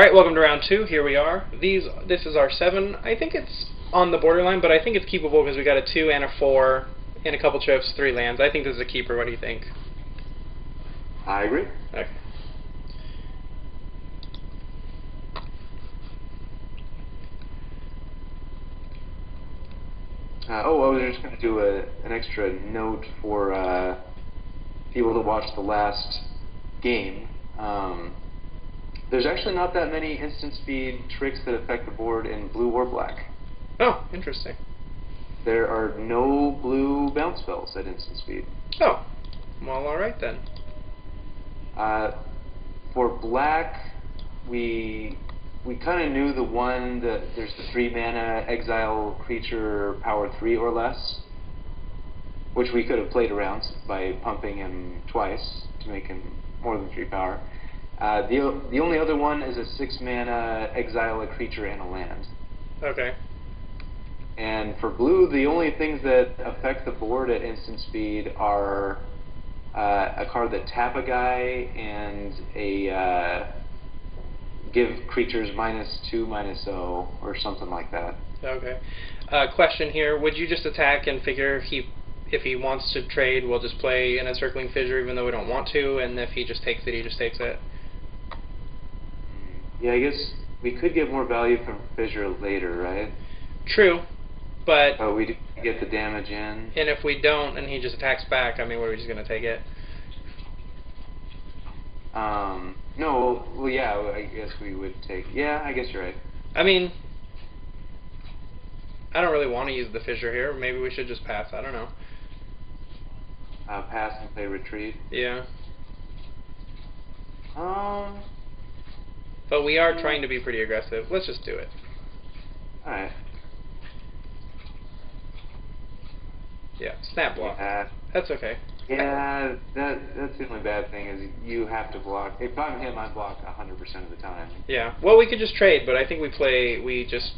Alright, welcome to round 2. Here we are. This is our 7. I think it's on the borderline, but I think it's keepable because we got a 2 and a 4 and a couple chips, 3 lands. I think this is a keeper. What do you think? I agree. Okay. I was just going to do an extra note for people to watch the last game. There's actually not that many instant speed tricks that affect the board in blue or black. Oh, interesting. There are no blue bounce spells at instant speed. Oh, well, alright then. For black, we kind of knew the one that there's the 3 mana exile creature power 3 or less, which we could have played around by pumping him twice to make him more than 3 power. The only other one is a 6 mana exile a creature and a land. Okay. And for blue, the only things that affect the board at instant speed are a card that tap a guy and a give creatures -2/-0 or something like that. Okay. Question here: would you just attack and figure if he wants to trade, we'll just play an Encircling Fissure even though we don't want to, and if he just takes it, he just takes it? Yeah, I guess we could get more value from Fissure later, right? True, but... Oh, we get the damage in. And if we don't, and he just attacks back, I mean, what, are we just going to take it? No, well, yeah, I guess we would take... Yeah, I guess you're right. I mean, I don't really want to use the Fissure here. Maybe we should just pass. I don't know. Pass and play Retreat? Yeah. But we are trying to be pretty aggressive. Let's just do it. Alright. Yeah, snap block. That's okay. Yeah, that's the only bad thing is you have to block. If I'm him, I block 100% of the time. Yeah. Well, we could just trade, but I think we just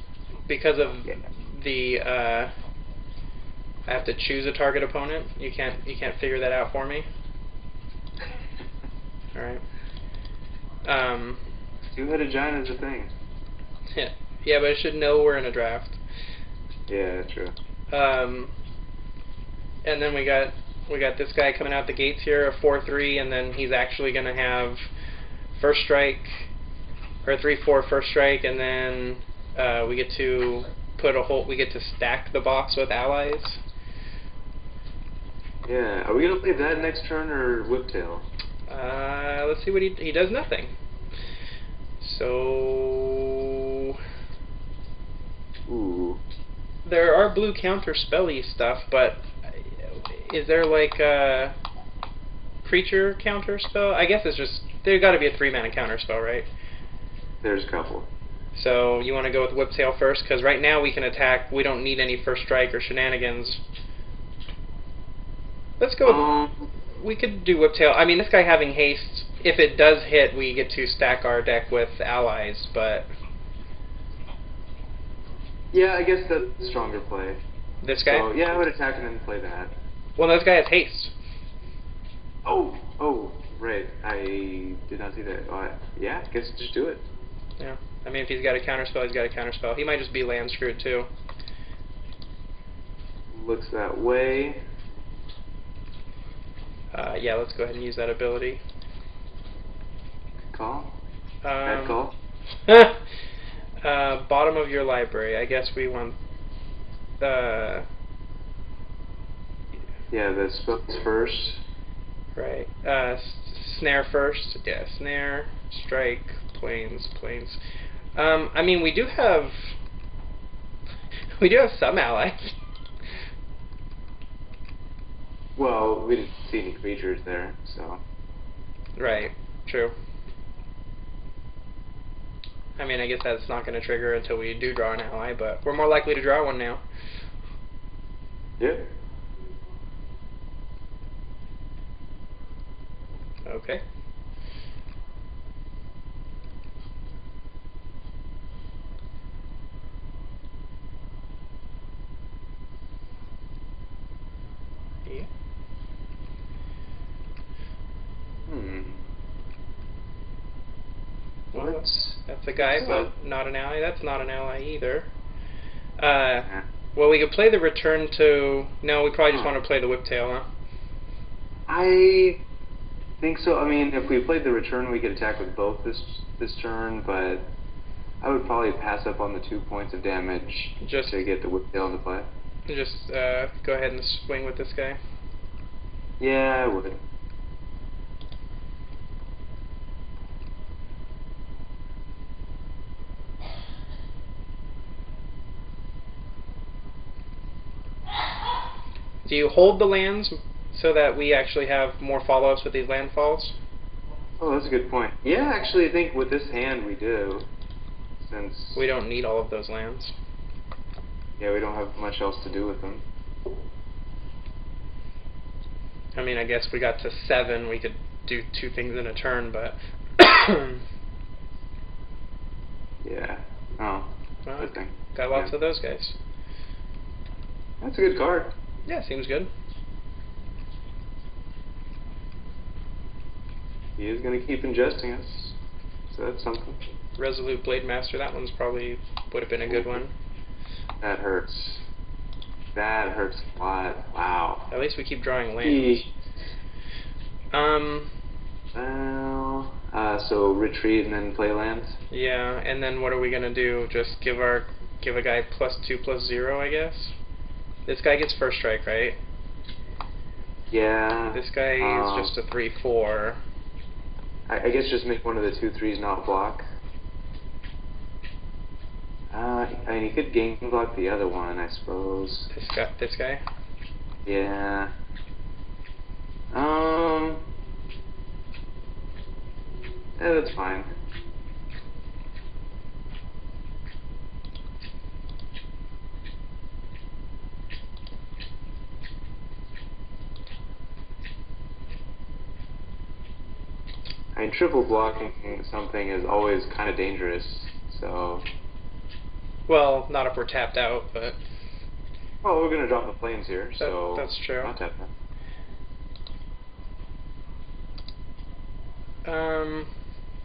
because of the I have to choose a target opponent. You can't figure that out for me. All right. 2-headed giant is a thing. Yeah, but it should know we're in a draft. Yeah, true. And then we got this guy coming out the gates here, a 4/3, and then he's actually going to have first strike, or 3/4 first strike, and then we get to stack the box with allies. Yeah, are we gonna play that next turn or Whiptail? Let's see what he does. Nothing. So ooh, there are blue counter spelly stuff, but is there like a creature counter spell? I guess it's just there's got to be a 3-mana counter spell, right? There's a couple. So you want to go with Whiptail first, because right now we can attack. We don't need any first strike or shenanigans. Let's go. We could do Whiptail. I mean, this guy having haste. If it does hit, we get to stack our deck with allies, but... Yeah, I guess that's a stronger play. This guy? So, yeah, I would attack and then play that. Well, this guy has haste. Oh, right. I did not see that. Yeah, I guess just do it. Yeah. I mean, if he's got a counterspell, he's got a counterspell. He might just be land screwed, too. Looks that way. Yeah, let's go ahead and use that ability. Call? Bad call? Bottom of your library. I guess we want... yeah, the spells first. Right. Snare first. Yeah, snare, strike, planes. I mean, we do have some allies. Well, we didn't see any creatures there, so... Right, true. I mean, I guess that's not going to trigger until we do draw an ally, but we're more likely to draw one now. Yep. Okay. Yeah. What? That's a guy, So, but not an ally. That's not an ally either. yeah. Well, we could play the return to... No, we probably just want to play the whiptail, huh? I think so. I mean, if we played the return, we could attack with both this turn, but I would probably pass up on the 2 points of damage Just to get the whiptail into play. Just go ahead and swing with this guy. Yeah, I would. Do you hold the lands so that we actually have more follow-ups with these landfalls? Oh, that's a good point. Yeah, actually, I think with this hand we do, since We don't need all of those lands. yeah, we don't have much else to do with them. I mean, I guess we got to 7, we could do 2 things in a turn, but... Yeah. Oh, well, good thing. got lots of those guys. That's a good card. Yeah, seems good. He is going to keep ingesting us, so that's something. Resolute Blade Master, that one's probably would have been a good one. That hurts. That hurts a lot. Wow. At least we keep drawing lands. So retreat and then play lands? Yeah, and then what are we gonna do? Just give a guy +2/+0, I guess? This guy gets first strike, right? Yeah. This guy is just a 3/4. I guess just make one of the 2/3s not block. I mean, you could game block the other one, I suppose. This guy? Yeah. Yeah, that's fine. I mean, triple blocking something is always kind of dangerous, so... Well, not if we're tapped out, but... Well, we're going to drop the flames here, so... That's true. Not tap that.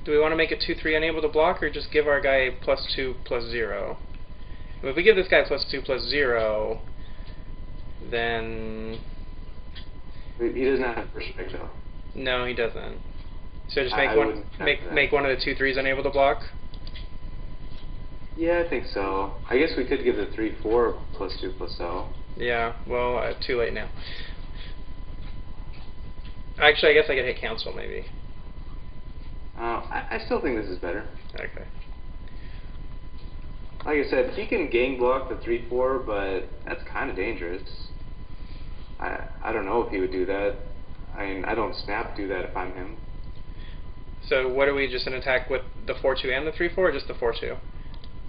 Do we want to make it 2/3 unable to block, or just give our guy +2/+0? If we give this guy +2/+0, then... He doesn't have first strike, though. No, he doesn't. So just make make one of the 2/3s unable to block? Yeah, I think so. I guess we could give the 3/4 +2/+0. Yeah, well, too late now. Actually, I guess I could hit cancel, maybe. I still think this is better. Okay. Like I said, he can gang block the 3/4, but that's kind of dangerous. I don't know if he would do that. I mean, I don't snap do that if I'm him. So what are we, just an attack with the 4/2 and the 3/4, or just the 4/2?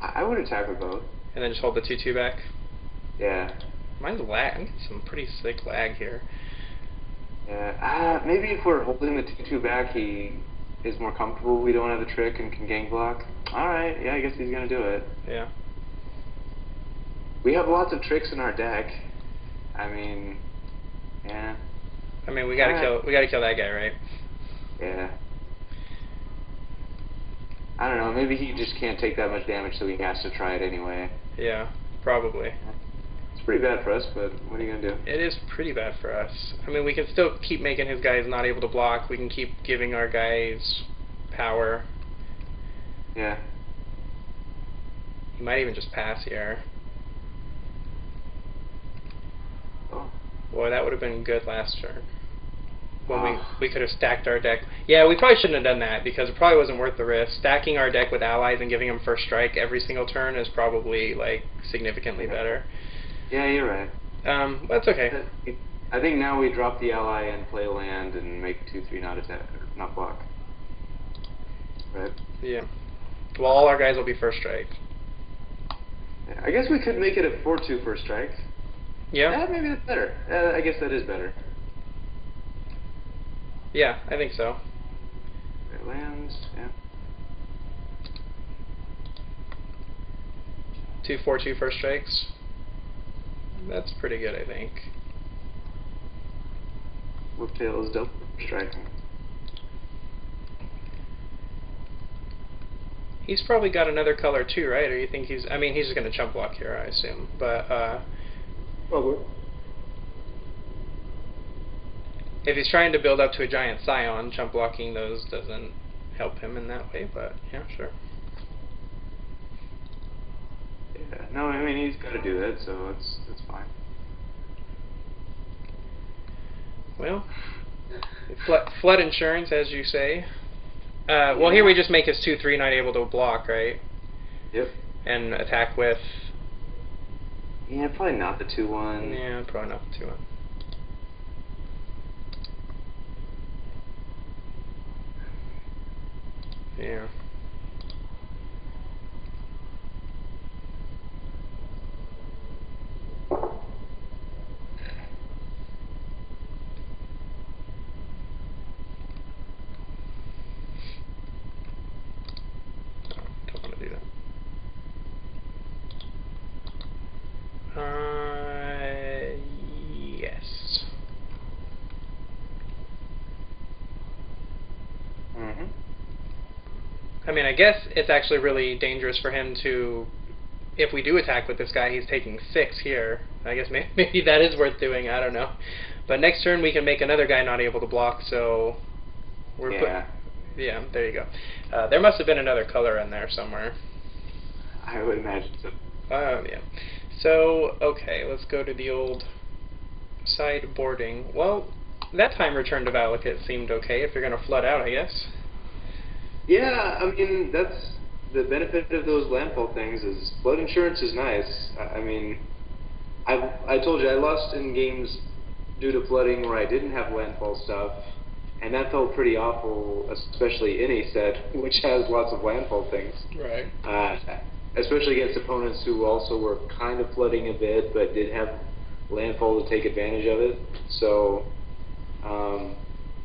I would attack with both. And then just hold the 2/2 back? Yeah. Mine's lag. I'm getting some pretty sick lag here. Yeah. Maybe if we're holding the 2/2 back, he is more comfortable. We don't have the trick and can gang block. Alright, yeah, I guess he's gonna do it. Yeah. We have lots of tricks in our deck. I mean, yeah. I mean, we gotta kill that guy, right? Yeah. I don't know, maybe he just can't take that much damage, so he has to try it anyway. Yeah, probably. It's pretty bad for us, but what are you gonna do? It is pretty bad for us. I mean, we can still keep making his guys not able to block. We can keep giving our guys power. Yeah. He might even just pass here. Oh. Boy, that would have been good last turn. When we could have stacked our deck. Yeah, we probably shouldn't have done that, because it probably wasn't worth the risk. Stacking our deck with allies and giving them first strike every single turn is probably, like, significantly better. Yeah, you're right. That's okay. I think now we drop the ally and play land and make 2/3 not attack, or not block. Right? Yeah. Well, all our guys will be first strike. Yeah, I guess we could make it a 4/2 first strike. Yeah? Maybe that's better. I guess that is better. Yeah, I think so. Right, lands, yeah. 2 4/2 first strikes. That's pretty good, I think. Whiptail is double striking. He's probably got another color too, right? Or you think he's... I mean, he's just going to chump block here, I assume. But, Probably. if he's trying to build up to a giant Scion, chump blocking those doesn't help him in that way, but yeah, sure. Yeah, no, I mean, he's got to do that, so it's fine. Well, flood insurance, as you say. Well, here we just make his 2/3 not able to block, right? Yep. And attack with... Yeah, probably not the 2/1. Yeah, probably not the 2/1. Yeah. Don't want to do that. Yes. Mm-hmm. I mean, I guess it's actually really dangerous for him to... If we do attack with this guy, he's taking 6 here. I guess maybe that is worth doing, I don't know. But next turn we can make another guy not able to block, so... Yeah. Yeah, there you go. There must have been another color in there somewhere. I would imagine so. Yeah. So, okay, let's go to the old sideboarding. Well, that time return to Valakut seemed okay if you're going to flood out, I guess. Yeah, I mean, that's the benefit of those landfall things is flood insurance is nice. I mean, I told you I lost in games due to flooding where I didn't have landfall stuff, and that felt pretty awful, especially in a set which has lots of landfall things. Right. Especially against opponents who also were kind of flooding a bit, but did have landfall to take advantage of it. So,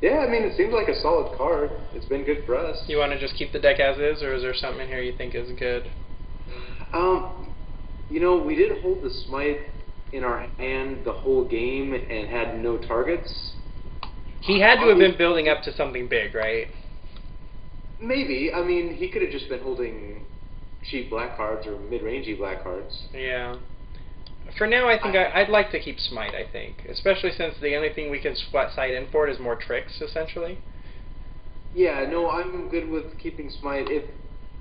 yeah, I mean, it seems like a solid card. It's been good for us. You want to just keep the deck as is, or is there something in here you think is good? You know, we did hold the Smite in our hand the whole game and had no targets. He had to have been building up to something big, right? Maybe. I mean, he could have just been holding cheap black cards or mid-rangey black cards. Yeah. For now, I think I'd like to keep Smite, I think. Especially since the only thing we can flat side in for it is more tricks, essentially. Yeah, no, I'm good with keeping Smite.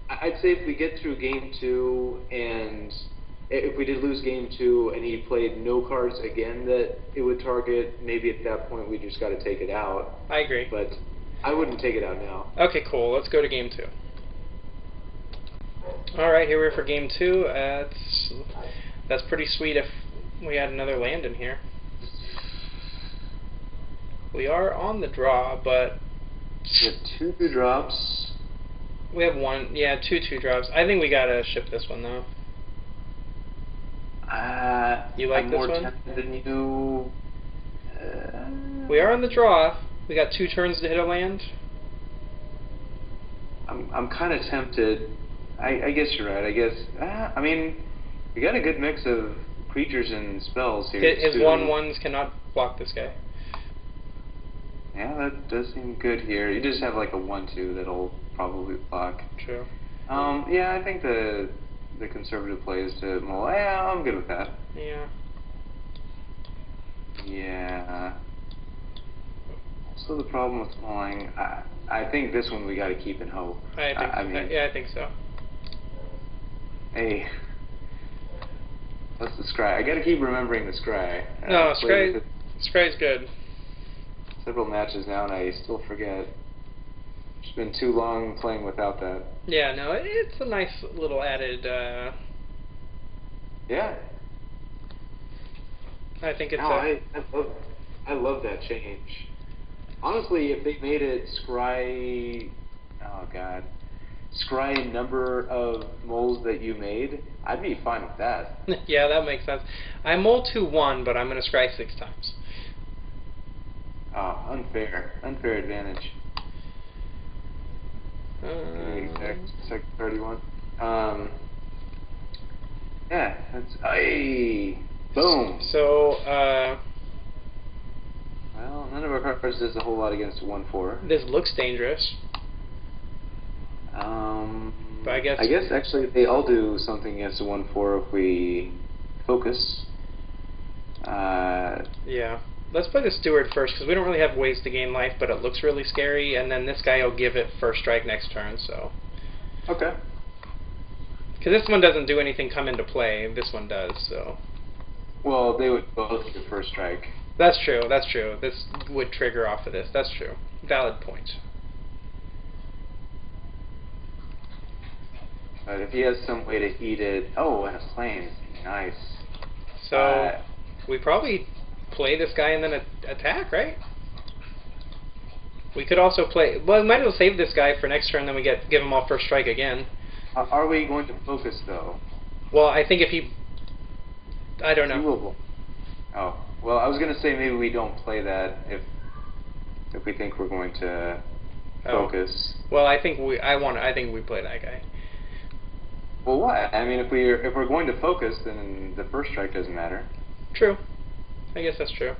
I'd say if we get through game 2 and if we did lose game 2 and he played no cards again that it would target, maybe at that point we just got to take it out. I agree. But I wouldn't take it out now. Okay, cool. Let's go to game 2. Alright, here we are for game 2. That's pretty sweet if we had another land in here. We are on the draw, but... We have 2 2-drops. We have 1, yeah, 2 2-drops. I think we gotta ship this one, though. You like I'm this more one? tempted than you. We are on the draw. We got 2 turns to hit a land. I'm kind of tempted. I guess you're right. I guess. I mean, we got a good mix of creatures and spells here. His 1/1s cannot block this guy. Yeah, that does seem good here. You just have like a 1/2 that'll probably block. True. Yeah, I think the conservative play is to mull. Yeah, I'm good with that. Yeah. Yeah. So the problem with mulling, I think this one we got to keep in hope. I mean, yeah, I think so. Hey, what's the scry? I got to keep remembering the scry. No, scry's good. Several matches now, and I still forget. It's been too long playing without that. Yeah, no, it's a nice little added. Yeah. I think it's. No, I love that change. Honestly, if they made it scry, oh god, scry number of moles that you made, I'd be fine with that. Yeah, that makes sense. I mull to 1, but I'm gonna scry 6 times. Oh, unfair advantage. Okay, sec 31. Yeah, that's boom. So, well, none of our cards does a whole lot against a 1/4. This looks dangerous. But I guess actually they all do something against a 1/4 if we focus. Yeah. Let's play the Steward first, because we don't really have ways to gain life, but it looks really scary, and then this guy will give it first strike next turn, so... Okay. Because this one doesn't do anything come into play, this one does, so... Well, they would both get first strike. That's true, that's true. This would trigger off of this, that's true. Valid point. But if he has some way to eat it... Oh, and a flame. Nice. So, we probably play this guy and then attack, right? We could also play... Well, we might as well save this guy for next turn, then we give him all first strike again. Are we going to focus, though? Well, I think if he... I don't know. He will. Oh. Well, I was going to say maybe we don't play that if we think we're going to focus. Well, I think we play that guy. Well, what? I mean, if we're going to focus, then the first strike doesn't matter. True. I guess that's true.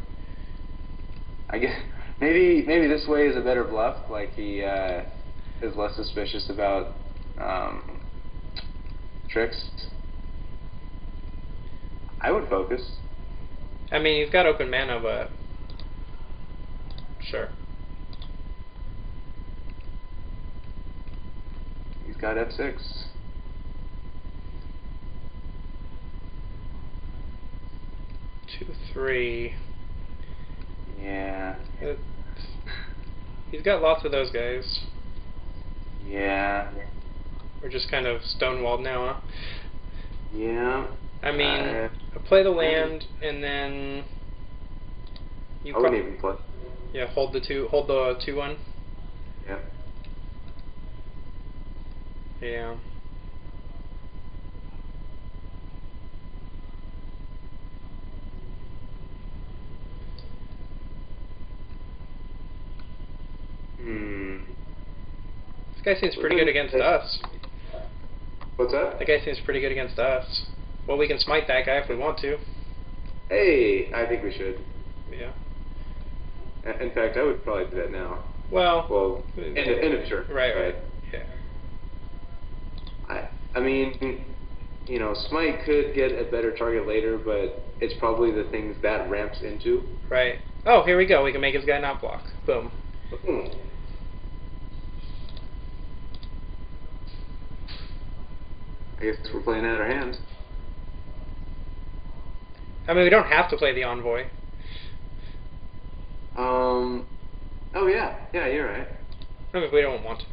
I guess maybe this way is a better bluff. Like he is less suspicious about tricks. I would focus. I mean, he's got open mana, but sure. He's got F6. 2, 3. Yeah. He's got lots of those guys. Yeah. We're just kind of stonewalled now, huh? Yeah. I mean, play the land and then you wouldn't even play. Yeah, hold the 2/1. Yeah. Yeah. This guy seems pretty good against us. What's that? That guy seems pretty good against us. Well, we can smite that guy if we want to. Hey, I think we should. Yeah. In fact, I would probably do that now. Well, end of turn. Right. Yeah. I mean, you know, smite could get a better target later, but it's probably the things that ramps into. Right. Oh, here we go. We can make his guy not block. Boom. I guess we're playing out of our hands. I mean, we don't have to play the envoy. Oh yeah, you're right. I mean, we don't want to.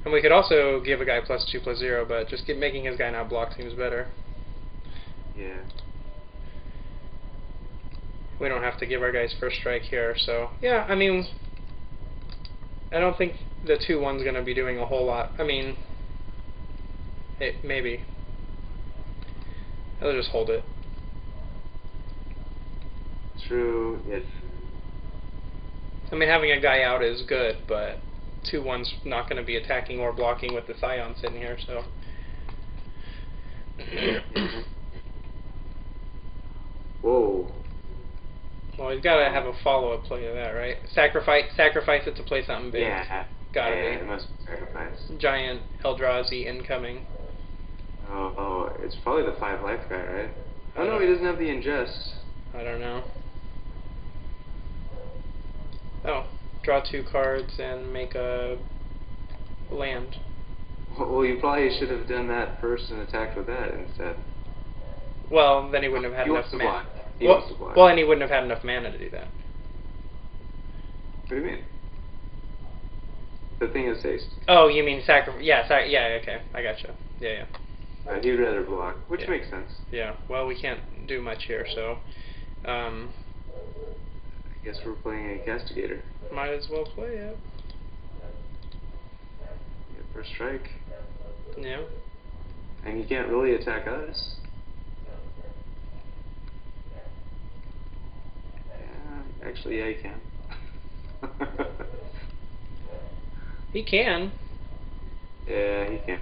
And we could also give a guy +2/+0, but just making his guy not block seems better. Yeah. We don't have to give our guys first strike here, so yeah. I mean, I don't think the 2/1's gonna be doing a whole lot. I mean, maybe. I'll just hold it. True. Yes. I mean, having a guy out is good, but 2/1's not going to be attacking or blocking with the Scion sitting here, so. Whoa. Well, he's got to have a follow-up play to that, right? Sacrifice it to play something big. Yeah. Gotta be. It must be sacrifice. Giant Eldrazi incoming. Oh, it's probably the 5 life guy, right? Oh no, he doesn't have the ingest. I don't know. Oh, draw 2 cards and make a land. Well, you probably should have done that first and attacked with that instead. Well, then he wouldn't have had enough mana. Wants to block. Well, and he wouldn't have had enough mana to do that. What do you mean? The thing is haste. Oh, you mean sacrifice? Yeah, okay, I gotcha. Yeah. He'd rather block, which Yeah. makes sense. Yeah, well, we can't do much here, so I guess we're playing a castigator. might as well play it. Yeah, first strike. Yeah. And you can't really attack us. Yeah, actually, yeah, you can. He can. Yeah, he can.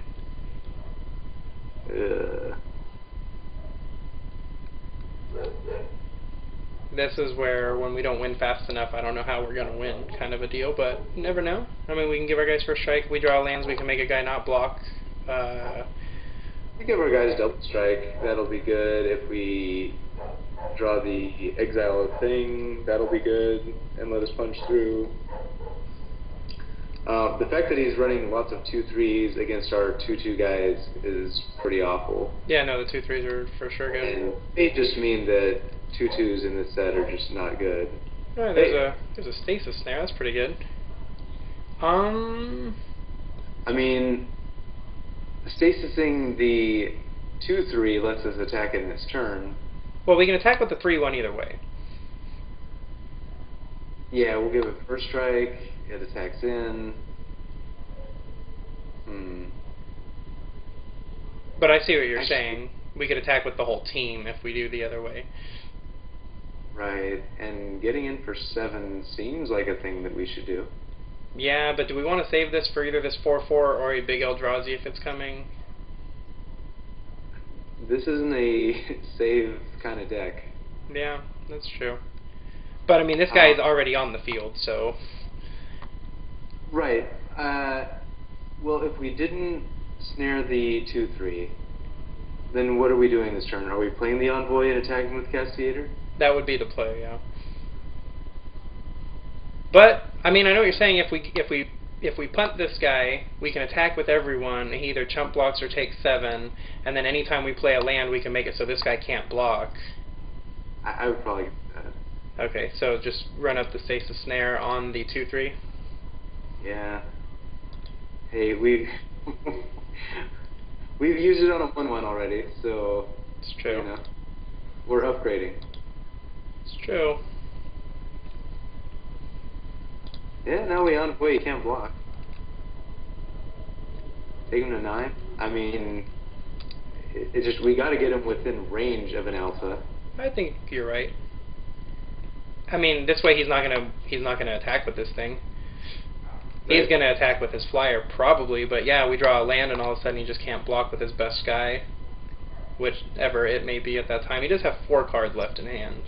this is where when we don't win fast enough, I don't know how we're gonna win, kind of a deal. But you never know. I mean, we can give our guys first strike. We draw lands. We can make a guy not block. We give our guys double strike. That'll be good. If we draw the exile thing, that'll be good, and let us punch through. The fact that he's running lots of 2/3s against our 2/2 guys is pretty awful. Yeah, no, the 2/3s are for sure good. And they just mean that 2/2s in this set are just not good. Oh, there's a stasis snare. That's pretty good. I mean, stasising the 2/3 lets us attack in this turn. Well, we can attack with the 3/1 either way. Yeah, we'll give it first strike. It attacks in. But I see what you're saying. We could attack with the whole team if we do the other way. Right, and getting in for 7 seems like a thing that we should do. Yeah, but do we want to save this for either this 4/4 or a big Eldrazi if it's coming? This isn't a save kind of deck. Yeah, that's true. But I mean, this guy is already on the field, so... Right. Well, if we didn't snare the 2/3, then what are we doing this turn? Are we playing the Envoy and attacking with Castigator? That would be the play, yeah. But I mean, I know what you're saying. If we punt this guy, we can attack with everyone. He either chump blocks or takes 7, and then anytime we play a land, we can make it so this guy can't block. I would probably get that. Okay, so just run up the stasis snare on the 2/3. Yeah. Hey, we've used it on a 1/1 already, so It's true. You know, we're upgrading. It's true. Yeah, now we Envoy, you can't block. Take him to 9. I mean, it just, we got to get him within range of an alpha. I think you're right. I mean, this way he's not gonna attack with this thing. Right. He's gonna attack with his flyer probably, but yeah, we draw a land and all of a sudden he just can't block with his best guy, whichever it may be at that time. He does have 4 cards left in hand.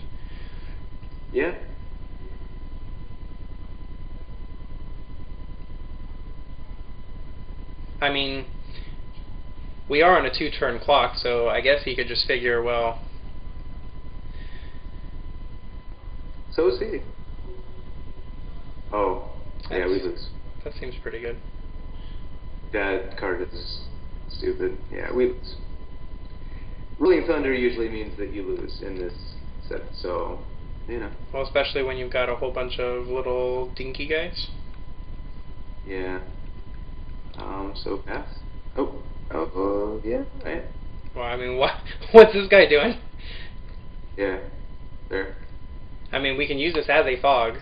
Yeah. I mean, we are on a 2-turn clock, so I guess he could just figure, well... So is he. Oh, yeah, we lose. That seems pretty good. That card is stupid. Yeah, we lose. Ruling Thunder usually means that you lose in this set, so, you know. Well, especially when you've got a whole bunch of little dinky guys. Yeah. So pass. Oh, yeah, right. Well, I mean, what's this guy doing? Yeah, there. I mean, we can use this as a fog.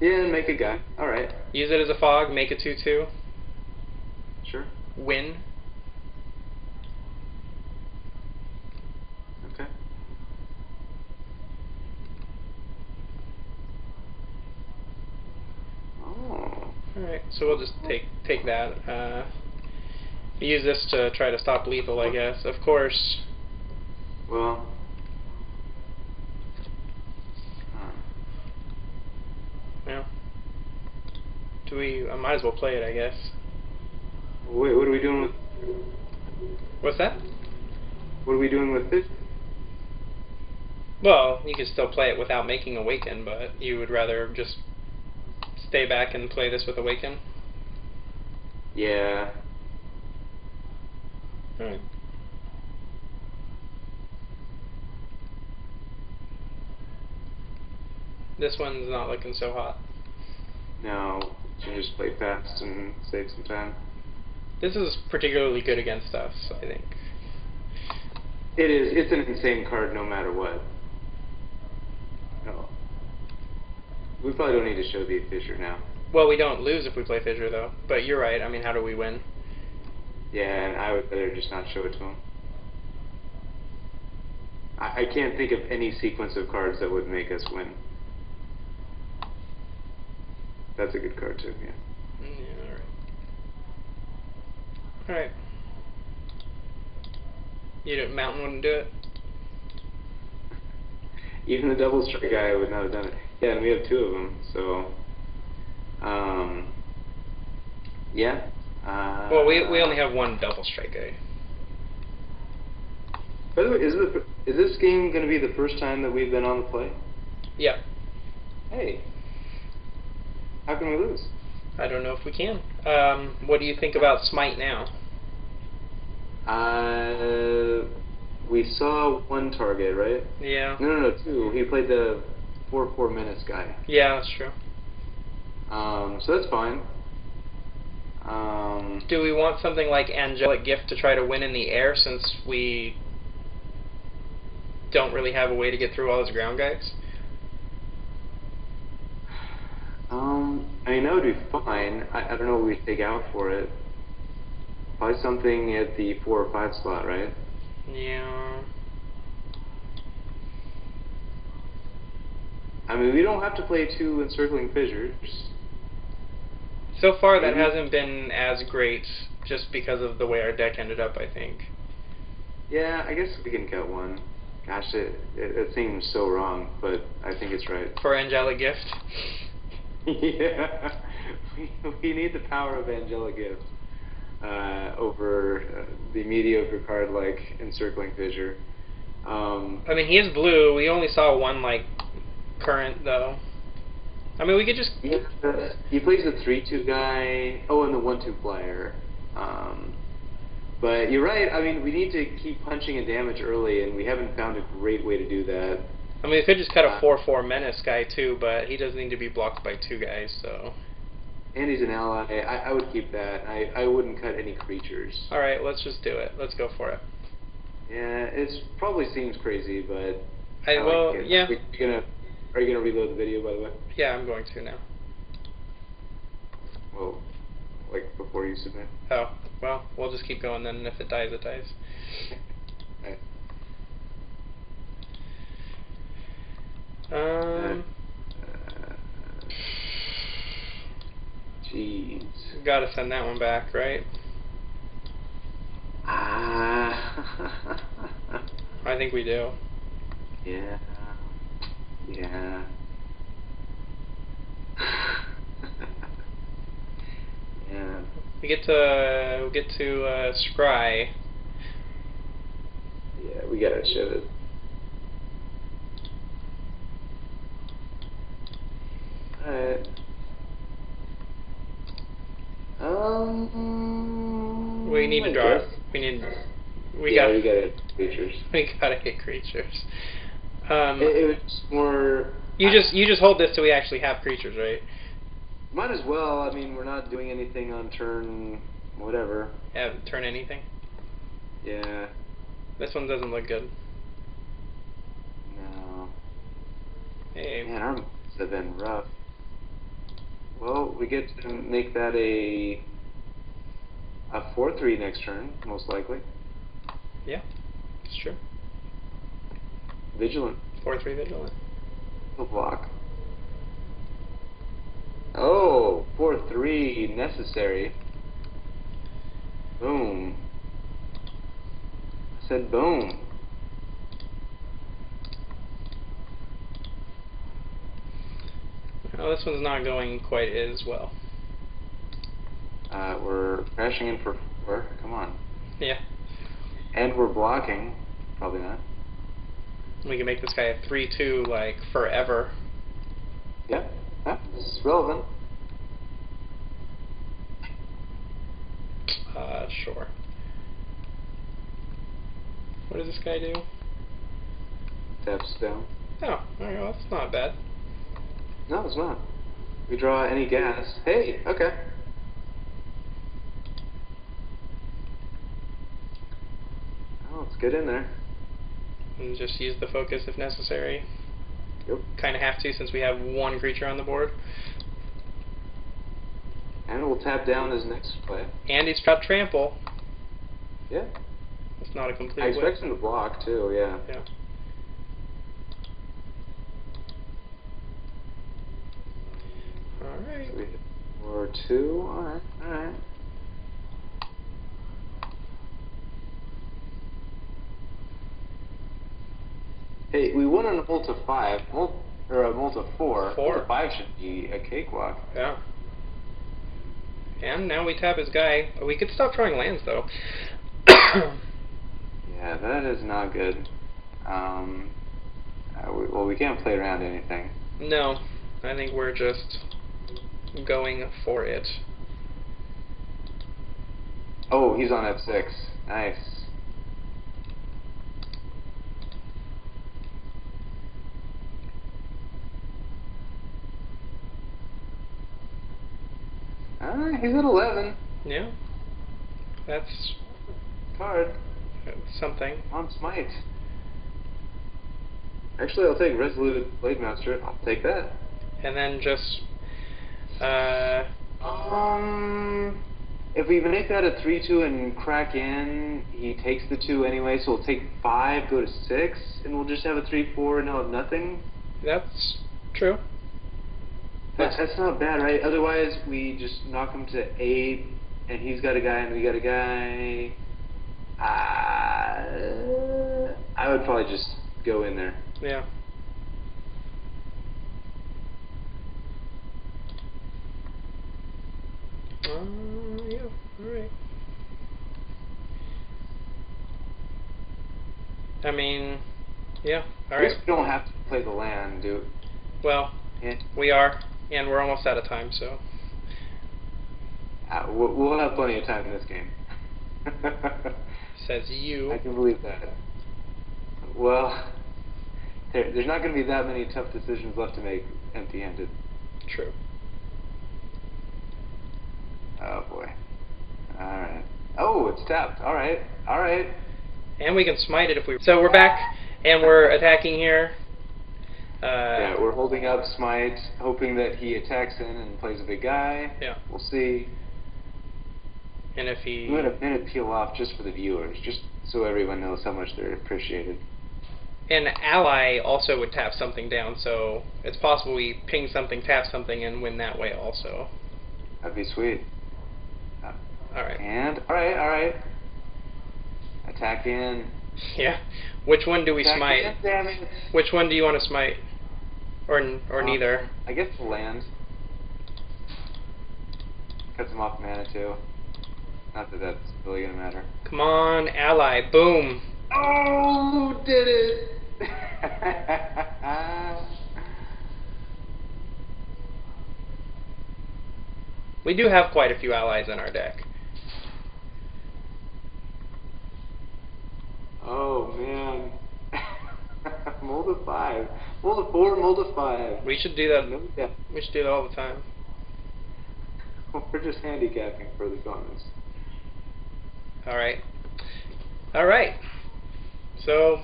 Yeah, and make a guy. Alright. Use it as a fog, make a 2/2. Sure. Win. Okay. Oh. Alright, so we'll just take that. Use this to try to stop lethal, I guess. Of course. Well. Yeah. I might as well play it, I guess. Wait, what are we doing with... What's that? What are we doing with this? Well, you could still play it without making Awaken, but you would rather just stay back and play this with Awaken? Yeah. Alright. This one's not looking so hot. No, you can just play fast and save some time. This is particularly good against us, I think. It is. It's an insane card no matter what. No. We probably don't need to show the Fissure now. Well, we don't lose if we play Fissure, though. But you're right. I mean, how do we win? Yeah, and I would better just not show it to him. I can't think of any sequence of cards that would make us win. That's a good card, too, yeah. Yeah, alright. Alright. Mountain wouldn't do it? Even the double strike guy would not have done it. Yeah, and we have 2 of them, so... yeah. Well, we only have 1 double strike guy. By the way, is this game going to be the first time that we've been on the play? Yep. Hey. How can we lose? I don't know if we can. What do you think about Smite now? We saw 1 target, right? Yeah. No, 2. He played the 4 minutes guy. Yeah, that's true. So that's fine. Do we want something like Angelic Gift to try to win in the air since we don't really have a way to get through all his ground guys? I mean, that would be fine. I don't know what we'd take out for it. Probably something at the 4 or 5 slot, right? Yeah. I mean, we don't have to play 2 Encircling Fissures. So far, that hasn't been as great, just because of the way our deck ended up, I think. Yeah, I guess we can cut 1. Gosh, it seems so wrong, but I think it's right. For Angelic Gift? Yeah. We need the power of Angelic Gift over the mediocre card like Encircling Fissure. I mean, he is blue. We only saw 1, like, current, though. I mean, we could just... Yeah, he plays the 3/2 guy. Oh, and the 1/2 flyer. But you're right. I mean, we need to keep punching and damage early, and we haven't found a great way to do that. I mean, we could just cut a 4/4 Menace guy, too, but he does need to be blocked by 2 guys, so... And he's an ally. I would keep that. I wouldn't cut any creatures. Alright, let's just do it. Let's go for it. Yeah, it probably seems crazy, but... Well, like yeah. Are you gonna reload the video, by the way? Yeah, I'm going to now. Well, like before you submit. Oh, well, we'll just keep going then, and if it dies, it dies. Right. Jeez. Gotta send that one back, right? I think we do. Yeah. Yeah. Yeah. We get to scry. Yeah, we gotta shove it. Alright. We need to draw. We gotta hit creatures. We gotta hit creatures. It was more. You just hold this till we actually have creatures, right? Might as well. I mean, we're not doing anything on turn whatever. Yeah, turn anything. Yeah. This one doesn't look good. No. Hey. Man, our moves have been rough. Well, we get to make that a 4/3 next turn, most likely. Yeah, it's true. Vigilant. 4/3 Vigilant. He'll block. Oh, 4/3 necessary. Boom. I said boom. Oh, this one's not going quite as well. We're crashing in for 4. Come on. Yeah. And we're blocking. Probably not. We can make this guy a 3/2 like forever. Yeah, that's relevant. Sure. What does this guy do? Taps down. Oh, alright, well, that's not bad. No, it's not. We draw any gas. Hey, okay. Oh, let's get in there. And just use the focus if necessary. Yep. Kind of have to since we have 1 creature on the board. And we'll tap down his next play. And he's dropped trample. Yeah. It's not a complete I expect whip. him to block too, yeah. Yeah. Alright. So we hit 4/2. Alright, alright. Hey, we won on a Multi 5, or a Multi 4. 4. Multi 5 should be a cakewalk. Yeah. And now we tap his guy. We could stop drawing lands, though. Yeah, that is not good. Well, we can't play around anything. No, I think we're just going for it. Oh, he's on F6. Nice. He's at 11. Yeah. That's Card. something. On Smite. Actually, I'll take Resolute Blade Master. I'll take that. And then just... If we make that a 3-2 and crack in, he takes the 2 anyway, so we'll take 5, go to 6, and we'll just have a 3-4 and he'll have nothing. That's true. That's not bad, right? Otherwise, we just knock him to 8, and he's got a guy and we got a guy. I would probably just go in there. Yeah. Yeah, alright. I mean, yeah, I alright. guess we don't have to play the land, dude. Well, Yeah. we are, and we're almost out of time, so. We'll have plenty of time in this game. Says you. I can believe that. Well, there's not going to be that many tough decisions left to make empty-handed. True. Oh boy. Alright. Oh, it's tapped. Alright. Alright. And we can smite it if we... So we're back, and we're attacking here. Yeah, we're holding up Smite, hoping that he attacks in and plays a big guy. Yeah. We'll see. And if he... We had a minute peel off just for the viewers, just so everyone knows how much they're appreciated. An ally also would tap something down, so it's possible we ping something, tap something, and win that way also. That'd be sweet. Alright. And, alright. Attack in. Yeah. Which one do we Attack smite? in, damn it. Which one do you want to smite? Or neither? I guess the land. Cuts him off mana too. Not that that's really gonna matter. Come on, ally. Boom. Oh, did it! We do have quite a few allies in our deck. Oh man. Mold of 5. Mold of 4, mold of 5. We should do that. No doubt. We should do that all the time. We're just handicapping for the comments. Alright. Alright. So,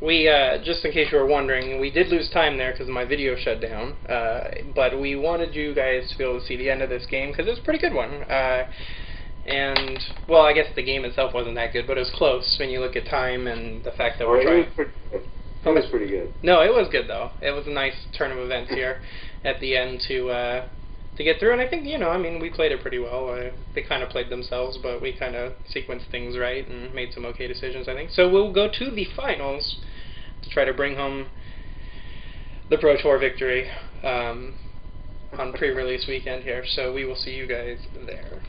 we, just in case you were wondering, we did lose time there because my video shut down. But we wanted you guys to be able to see the end of this game because it was a pretty good one. And, well, I guess the game itself wasn't that good, but it was close when you look at time and the fact that we're trying... It was pretty good. No, it was good, though. It was a nice turn of events here at the end to get through, and I think, I mean, we played it pretty well. They kind of played themselves, but we kind of sequenced things right and made some okay decisions, I think. So we'll go to the finals to try to bring home the Pro Tour victory on pre-release weekend here, so we will see you guys there.